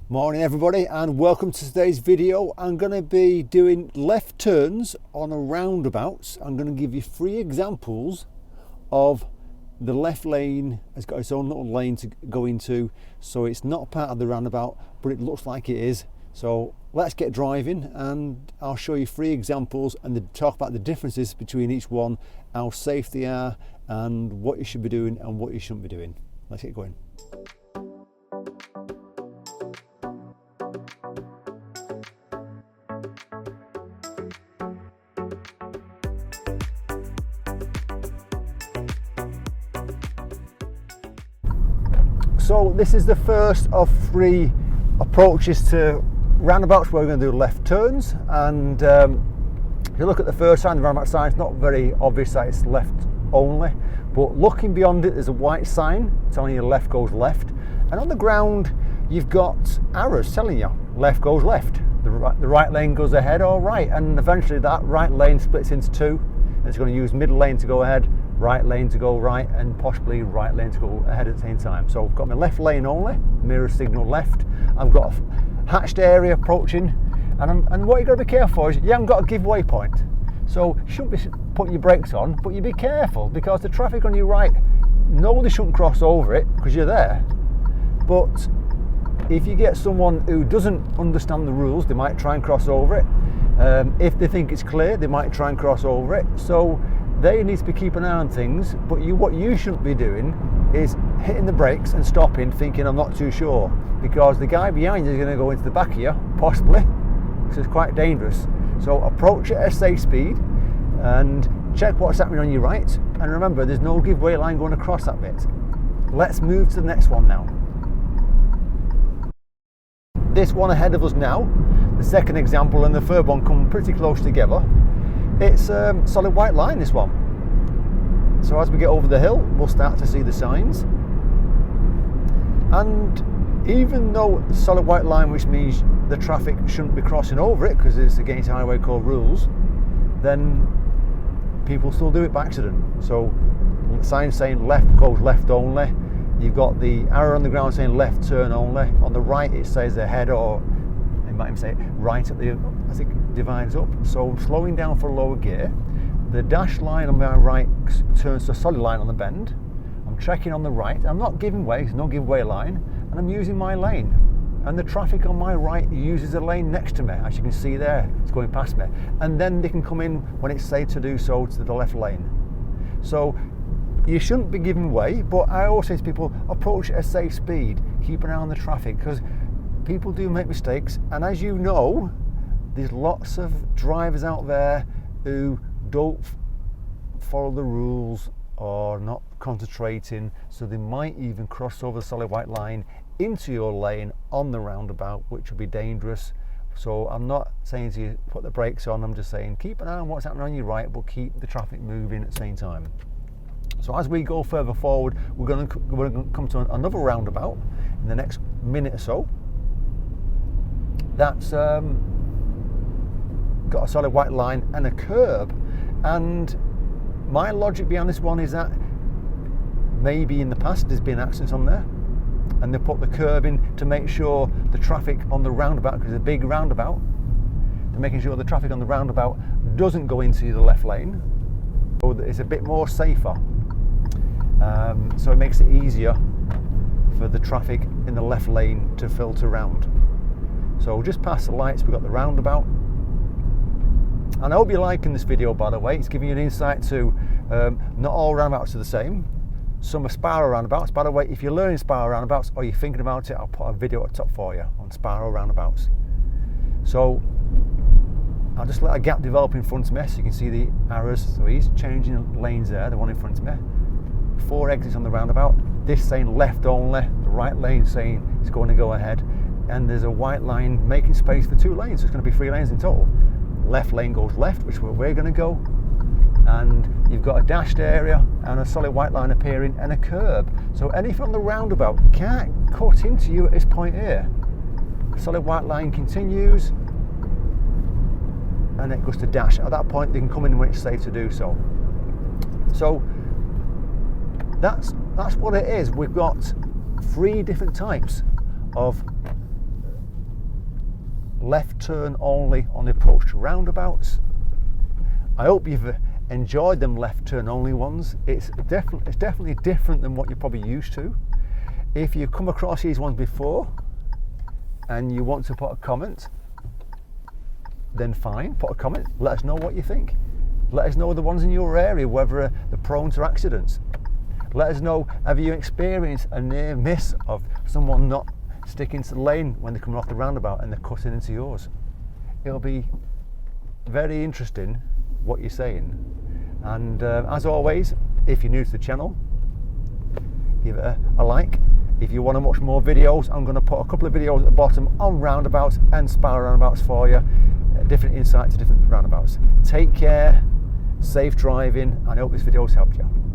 Morning everybody, and welcome to today's video. I'm going to be doing left turns on a roundabout. I'm going to give you 3 examples of the left lane. It's got its own little lane to go into, so it's not part of the roundabout, but it looks like it is. So let's get driving and I'll show you 3 examples and talk about the differences between each one, how safe they are and what you should be doing and what you shouldn't be doing. Let's get going. So this is the first of 3 approaches to roundabouts where we're going to do left turns, and if you look at the first sign, the roundabout sign, it's not very obvious that it's left only, but looking beyond it there's a white sign telling you left goes left, and on the ground you've got arrows telling you left goes left, the right lane goes ahead or right, and eventually that right lane splits into 2, and it's going to use middle lane to go ahead, right lane to go right, and possibly right lane to go ahead at the same time. So I've got my left lane only, mirror signal left. I've got a hatched area approaching, and what you've got to be careful for is you haven't got a giveaway point. So you shouldn't be putting your brakes on, but you be careful because the traffic on your right, nobody shouldn't cross over it because you're there. But if you get someone who doesn't understand the rules, they might try and cross over it. If they think it's clear, they might try and cross over it. So they need to be keeping an eye on things, but what you shouldn't be doing is hitting the brakes and stopping thinking I'm not too sure, because the guy behind you is going to go into the back of you, possibly, so it's quite dangerous. So approach it at a safe speed and check what's happening on your right, and remember there's no giveaway line going across that bit. Let's move to the next one now. This one ahead of us now, the second example and the third one come pretty close together. It's a solid white line, this one. So as we get over the hill, we'll start to see the signs. And even though it's a solid white line, which means the traffic shouldn't be crossing over it because it's against highway code rules, then people still do it by accident. So the sign saying left goes left only. You've got the arrow on the ground saying left turn only. On the right it says ahead, or it might even say right at the, as it divides up. So I'm slowing down for lower gear. The dashed line on my right turns to a solid line on the bend. I'm checking on the right. I'm not giving way, there's no giveaway line, and I'm using my lane. And the traffic on my right uses a lane next to me, as you can see there, it's going past me. And then they can come in when it's safe to do so to the left lane. So you shouldn't be giving way, but I always say to people, approach at a safe speed, keep an eye on the traffic, because people do make mistakes, and as you know, there's lots of drivers out there who don't follow the rules or not concentrating, so they might even cross over the solid white line into your lane on the roundabout, which will be dangerous. So I'm not saying to you put the brakes on, I'm just saying keep an eye on what's happening on your right, but keep the traffic moving at the same time. So as we go further forward, we're going to come to another roundabout in the next minute or so. That's got a solid white line and a curb, and my logic behind this one is that maybe in the past there's been accidents on there and they put the curb in to make sure the traffic on the roundabout, because it's a big roundabout, they're making sure the traffic on the roundabout doesn't go into the left lane, so that it's a bit more safer. So it makes it easier for the traffic in the left lane to filter round. So just past the lights we've got the roundabout, and I hope you're liking this video, by the way. It's giving you an insight to not all roundabouts are the same. Some are spiral roundabouts. By the way, if you're learning spiral roundabouts or you're thinking about it, I'll put a video at the top for you on spiral roundabouts. So I'll just let a gap develop in front of me so you can see the arrows. So he's changing lanes there, the one in front of me. 4 exits on the roundabout. This saying left only, the right lane saying it's going to go ahead, and there's a white line making space for 2 lanes, so it's going to be 3 lanes in total. Left lane goes left, which is where we're going to go, and you've got a dashed area and a solid white line appearing and a curb. So anything on the roundabout can't cut into you at this point here. The solid white line continues and it goes to dash. At that point they can come in when it's safe to do so. So that's what it is. We've got 3 different types of left turn only on the approach to roundabouts. I hope you've enjoyed them left turn only ones. It's definitely different than what you're probably used to. If you've come across these ones before and you want to put a comment, then fine, put a comment. Let us know what you think. Let us know the ones in your area, whether they're prone to accidents. Let us know, have you experienced a near miss of someone not sticking to the lane when they're coming off the roundabout and they're cutting into yours? It'll be very interesting what you're saying. And as always, if you're new to the channel, give it a like. If you want to watch more videos, I'm going to put a couple of videos at the bottom on roundabouts and spiral roundabouts for you. Different insights to different roundabouts. Take care, safe driving, and I hope this video has helped you.